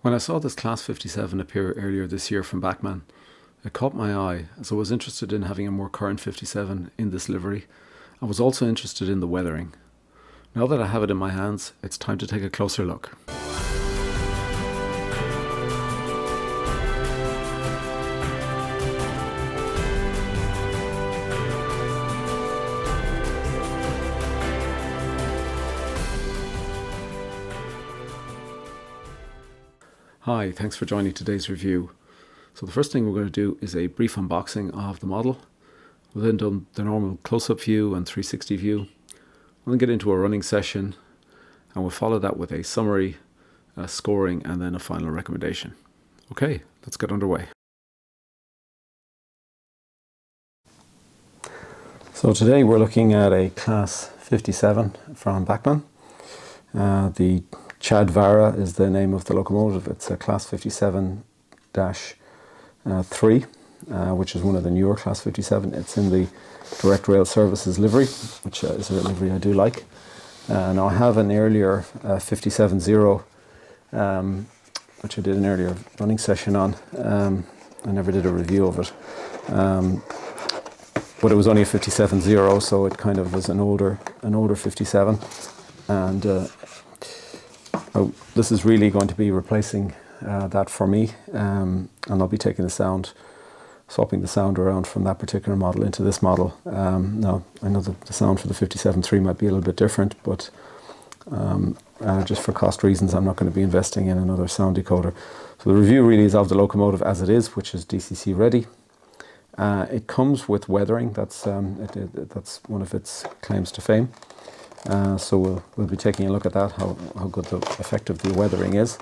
When I saw this Class 57 appear earlier this year from Bachmann, it caught my eye as I was interested in having a more current 57 in this livery. I was also interested in the weathering. Now that I have it in my hands, it's time to take a closer look. Hi, thanks for joining today's review. So the first thing we're going to do is a brief unboxing of the model. We'll then do the normal close-up view and 360 view. We'll then get into a running session and we'll follow that with a summary, scoring, and then a final recommendation. Okay, let's get underway. So today we're looking at a Class 57 from Bachmann. The Chad Varah is the name of the locomotive. It's a Class 57-3, which is one of the newer Class 57. It's in the Direct Rail Services livery, which is a livery I do like. Now I have an earlier 57-0, which I did an earlier running session on. I never did a review of it. But it was only a 57-0, so it kind of was an older 57. And this is really going to be replacing that for me, and I'll be taking swapping the sound around from that particular model into this model. Now, I know that the sound for the 57-3 might be a little bit different, but just for cost reasons, I'm not going to be investing in another sound decoder. So the review really is of the locomotive as it is, which is DCC ready. It comes with weathering. That's one of its claims to fame. So we'll be taking a look at that, how good the effective the weathering is,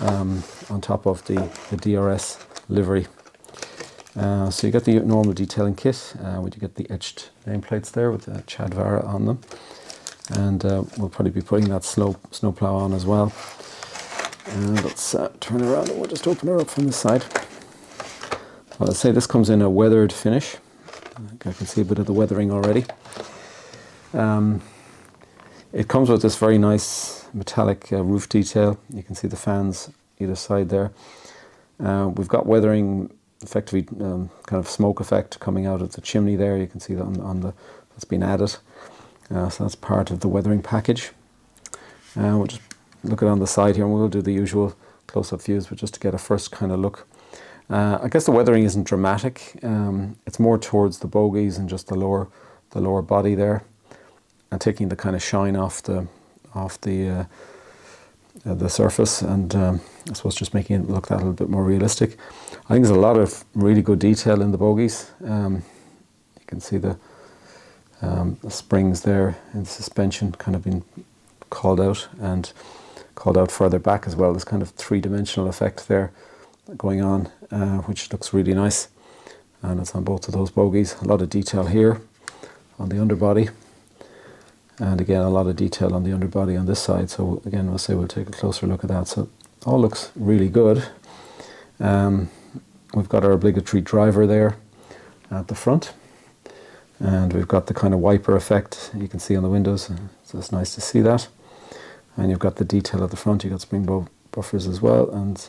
on top of the DRS livery. So you get the normal detailing kit, where you get the etched nameplates there with the Chad Varah on them, and we'll probably be putting that snowplow on as well. And let's turn it around and we'll just open her up from this side. Well, I'll say this comes in a weathered finish. I can see a bit of the weathering already. It comes with this very nice metallic roof detail. You can see the fans either side there. We've got weathering, effectively kind of smoke effect coming out of the chimney there. You can see that that's been added. So that's part of the weathering package. We'll just look at it on the side here, and we'll do the usual close-up views, but just to get a first kind of look. I guess the weathering isn't dramatic. It's more towards the bogies and just the lower body there, and taking the kind of shine off the surface, and I suppose just making it look that a little bit more realistic. I think there's a lot of really good detail in the bogies. You can see the springs there in the suspension kind of been called out, and called out further back as well. There's kind of three-dimensional effect there going on, which looks really nice, and it's on both of those bogies. A lot of detail here on the underbody. And again, a lot of detail on the underbody on this side. So again, we'll take a closer look at that. So it all looks really good. We've got our obligatory driver there at the front. And we've got the kind of wiper effect you can see on the windows. So it's nice to see that. And you've got the detail at the front. You've got spring buffers as well. And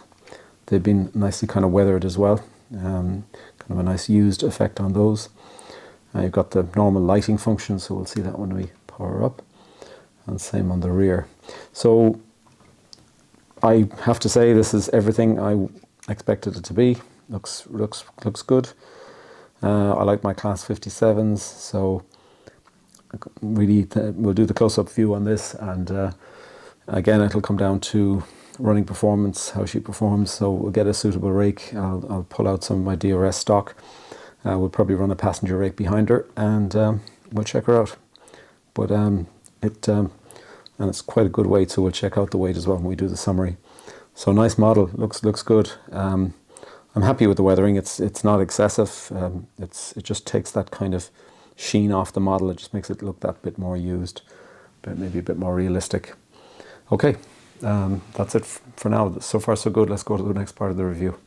they've been nicely kind of weathered as well. Kind of a nice used effect on those. You've got the normal lighting function. So we'll see that when we power up, and same on the rear. So I have to say this is everything I expected it to be. Looks good. I like my Class 57s, so really we'll do the close-up view on this, and again it'll come down to running performance, how she performs. So we'll get a suitable rake. I'll pull out some of my DRS stock. We'll probably run a passenger rake behind her, and we'll check her out. But and it's quite a good weight, so we'll check out the weight as well when we do the summary. So nice model, looks good. I'm happy with the weathering. It's not excessive. It just takes that kind of sheen off the model. It just makes it look that bit more used, but maybe a bit more realistic. Okay, that's it for now. So far so good. Let's go to the next part of the review.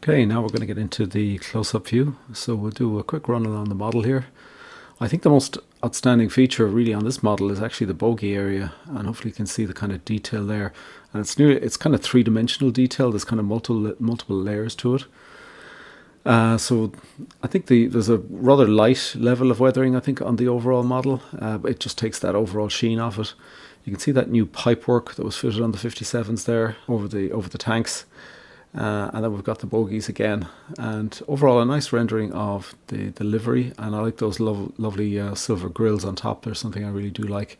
Okay, now we're going to get into the close-up view. So we'll do a quick run along the model here. I think the most outstanding feature really on this model is actually the bogie area, and hopefully you can see the kind of detail there. And it's kind of three-dimensional detail. There's kind of multiple layers to it. So I think there's a rather light level of weathering, I think, on the overall model. It just takes that overall sheen off it. You can see that new pipework that was fitted on the 57s there over the tanks. And then we've got the bogies again. And overall, a nice rendering of the livery. And I like those lovely silver grills on top. There's something I really do like.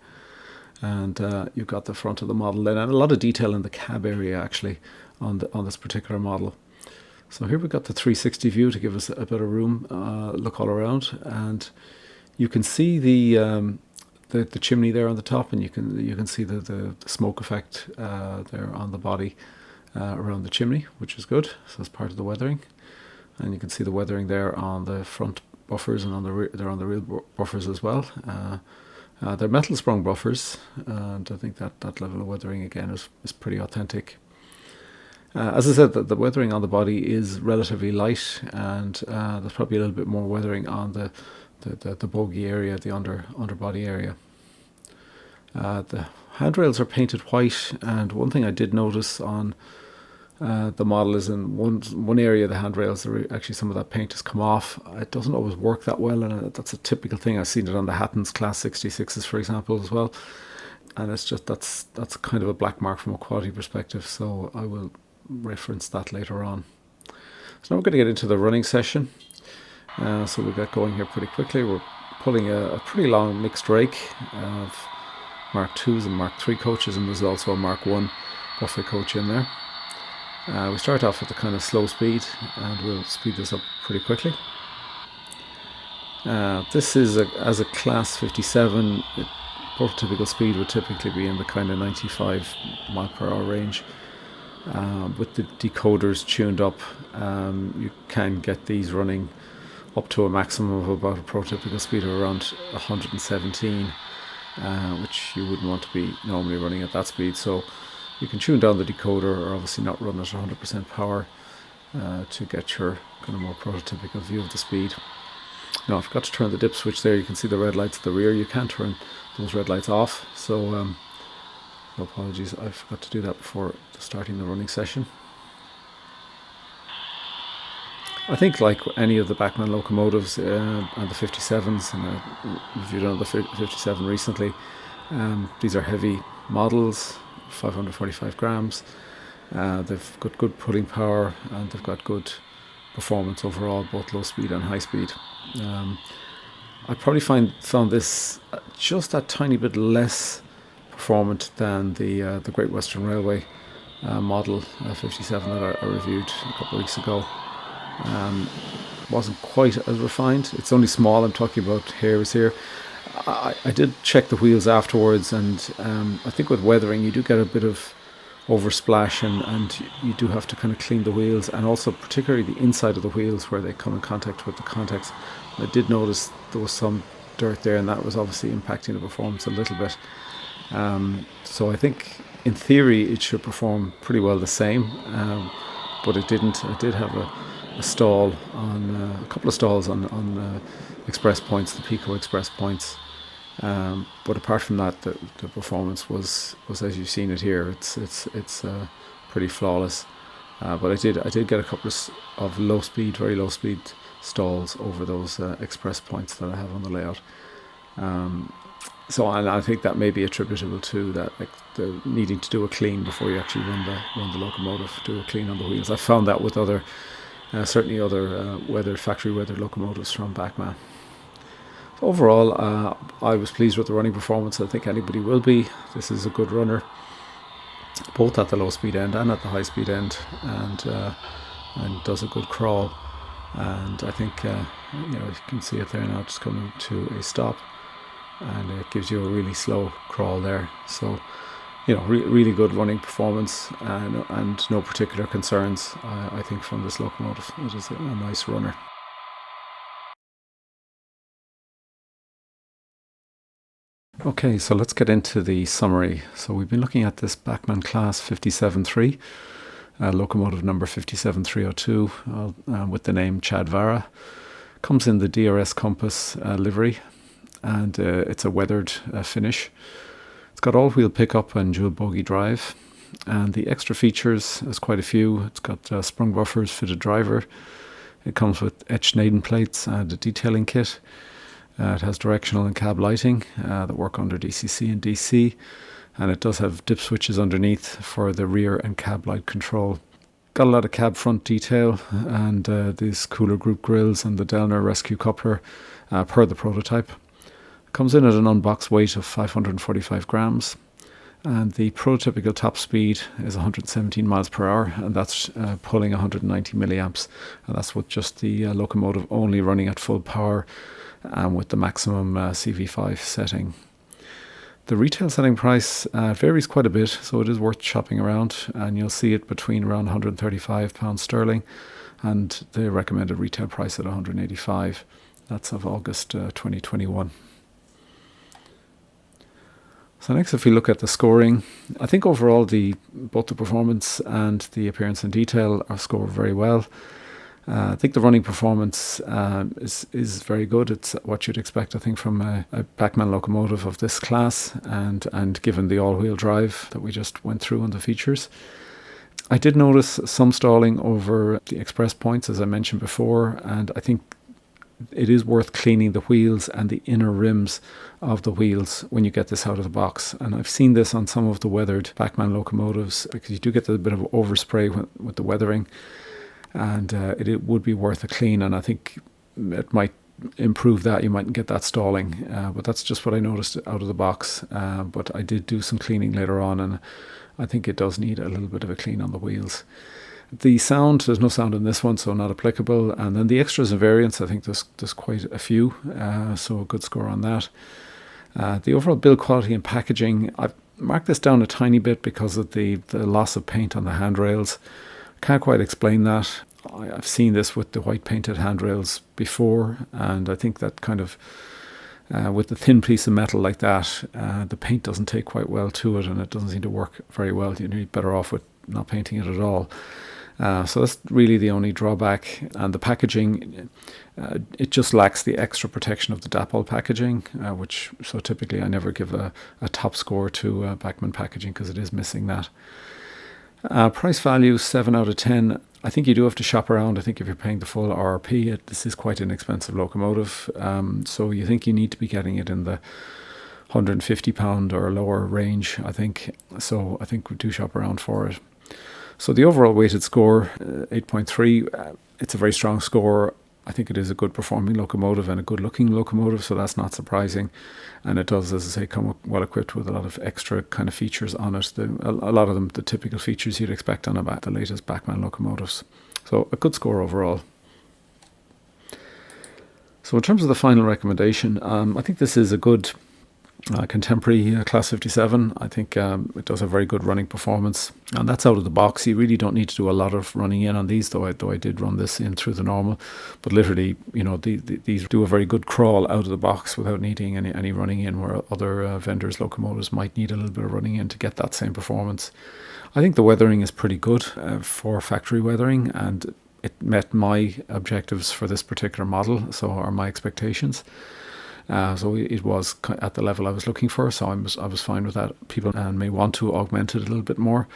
And you've got the front of the model then, and a lot of detail in the cab area actually on this particular model. So here we've got the 360 view to give us a better room look all around, and you can see the chimney there on the top, and you can see the smoke effect there on the body around the chimney, which is good. So that's part of the weathering, and you can see the weathering there on the front buffers and on the rear buffers as well. They're metal sprung buffers, and I think that level of weathering again is pretty authentic. As I said, the weathering on the body is relatively light, and there's probably a little bit more weathering on the bogie area, the underbody area. The handrails are painted white, and one thing I did notice on the model is in one area of the handrails, actually some of that paint has come off. It doesn't always work that well, and that's a typical thing. I've seen it on the Hattons Class 66s, for example, as well. And it's just that's kind of a black mark from a quality perspective, so I will reference that later on. So now we're going to get into the running session. So we'll get going here pretty quickly. We're pulling a pretty long mixed rake of Mark 2s and Mark 3 coaches, and there's also a Mark 1 buffer coach in there. We start off with the kind of slow speed, and we'll speed this up pretty quickly. This is as a Class 57, prototypical speed would typically be in the kind of 95 mile per hour range. With the decoders tuned up, you can get these running up to a maximum of about a prototypical speed of around 117, which you wouldn't want to be normally running at that speed. So you can tune down the decoder, or obviously not run at 100% power to get your kind of more prototypical view of the speed. Now I forgot to turn the dip switch there. You can see the red lights at the rear. You can turn those red lights off, so no apologies, I forgot to do that before starting the running session. I think like any of the Bachmann locomotives and the 57s, and if you've done the 57 recently, these are heavy models, 545 grams. They've got good pulling power, and they've got good performance overall, both low speed and high speed. I probably found this just that tiny bit less performant than the Great Western Railway model 57 that I reviewed a couple of weeks ago. Wasn't quite as refined. It's only small. I'm talking about hairs here. I did check the wheels afterwards, and I think with weathering you do get a bit of oversplash, and you do have to kind of clean the wheels, and also particularly the inside of the wheels where they come in contact with the contacts. I did notice there was some dirt there, and that was obviously impacting the performance a little bit. So I think in theory it should perform pretty well the same, but it didn't. I did have a stall on a couple of stalls on express points, the Pico express points. But apart from that, the performance was as you've seen it here. It's pretty flawless. But I did get a couple of very low speed stalls over those express points that I have on the layout. So and I think that may be attributable to that, like the needing to do a clean before you actually run the locomotive, do a clean on the wheels. I found that with other certainly other factory weathered locomotives from Bachmann. So overall, I was pleased with the running performance. I think anybody will be. This is a good runner, both at the low speed end and at the high speed end, and does a good crawl. And I think you can see it there now, just coming to a stop, and it gives you a really slow crawl there. So really good running performance, and no particular concerns, I think, from this locomotive. It is a nice runner. Okay, so let's get into the summary. So we've been looking at this Bachmann Class 57-3, locomotive number 57302, with the name Chad Varah. Comes in the DRS Compass livery. and it's a weathered finish. It's got all-wheel pickup and dual bogie drive, and the extra features, there's quite a few. It's got sprung buffers, fitted driver. It comes with etched Naden plates and a detailing kit. It has directional and cab lighting that work under DCC and DC, and it does have dip switches underneath for the rear and cab light control. Got a lot of cab front detail and these cooler group grills and the Delner Rescue coupler per the prototype. It comes in at an unboxed weight of 545 grams, and the prototypical top speed is 117 miles per hour, and that's pulling 190 milliamps, and that's with just the locomotive only running at full power and with the maximum CV5 setting. The retail selling price varies quite a bit, so it is worth shopping around, and you'll see it between around £135 sterling and the recommended retail price at £185. That's of August 2021. So next, if we look at the scoring, I think overall both the performance and the appearance and detail are scored very well. I think the running performance is very good. It's what you'd expect, I think, from a Bachmann locomotive of this class, and given the all-wheel drive that we just went through on the features. I did notice some stalling over the express points, as I mentioned before, and I think it is worth cleaning the wheels and the inner rims of the wheels when you get this out of the box. And I've seen this on some of the weathered Bachmann locomotives, because you do get a bit of overspray with the weathering, and it would be worth a clean, and I think it might improve that. You mightn't get that stalling, but that's just what I noticed out of the box. But I did do some cleaning later on, and I think it does need a little bit of a clean on the wheels. The sound, there's no sound in this one, so not applicable. And then the extras and variants, I think there's quite a few, so a good score on that. The overall build quality and packaging, I've marked this down a tiny bit because of the loss of paint on the handrails. Can't quite explain that. I've seen this with the white painted handrails before, and I think that kind of, with the thin piece of metal like that, the paint doesn't take quite well to it, and it doesn't seem to work very well. You're better off with not painting it at all. So that's really the only drawback. And the packaging, it just lacks the extra protection of the Dapol packaging, so typically I never give a top score to Bachmann packaging because it is missing that. Price value 7 out of 10. I think you do have to shop around. I think if you're paying the full RRP, this is quite an expensive locomotive. So you think you need to be getting it in the £150 or lower range, I think. So I think we do shop around for it. So the overall weighted score, 8.3, it's a very strong score. I think it is a good performing locomotive and a good looking locomotive, so that's not surprising. And it does, as I say, come well equipped with a lot of extra kind of features on it. A lot of them, the typical features you'd expect on the latest Bachmann locomotives. So a good score overall. So in terms of the final recommendation, I think this is a good contemporary Class 57. I think it does a very good running performance, and that's out of the box. You really don't need to do a lot of running in on these, though I did run this in through the normal. But literally, these do a very good crawl out of the box without needing any running in, where other vendors' locomotives might need a little bit of running in to get that same performance. I think the weathering is pretty good for factory weathering, and it met my objectives for this particular model, so are my expectations. So it was at the level I was looking for, so I was fine with that. People may want to augment it a little bit more,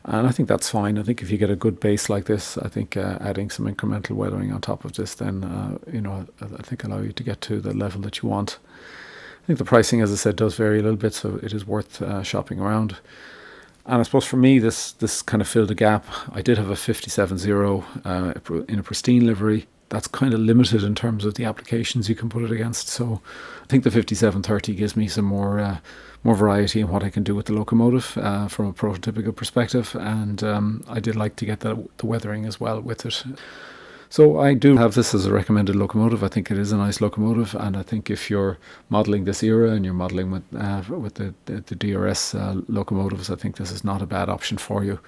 and I think that's fine. I think if you get a good base like this, I think adding some incremental weathering on top of this, then I think allow you to get to the level that you want. I think the pricing, as I said, does vary a little bit, so it is worth shopping around. And I suppose for me, this kind of filled a gap. I did have a 57.0 in a pristine livery. That's kind of limited in terms of the applications you can put it against. So I think the 5730 gives me some more variety in what I can do with the locomotive from a prototypical perspective. And I did like to get the weathering as well with it. So I do have this as a recommended locomotive. I think it is a nice locomotive, and I think if you're modelling this era and you're modelling with the DRS locomotives, I think this is not a bad option for you,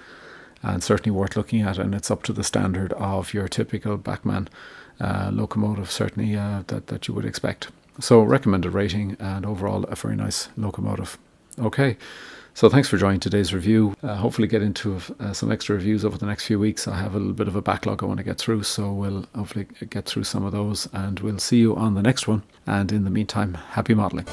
and certainly worth looking at, and it's up to the standard of your typical Bachmann locomotive, certainly that you would expect. So recommended rating, and overall a very nice locomotive. Okay, so thanks for joining today's review. Hopefully get into some extra reviews over the next few weeks. I have a little bit of a backlog I want to get through, so we'll hopefully get through some of those, and we'll see you on the next one. And in the meantime, happy modelling.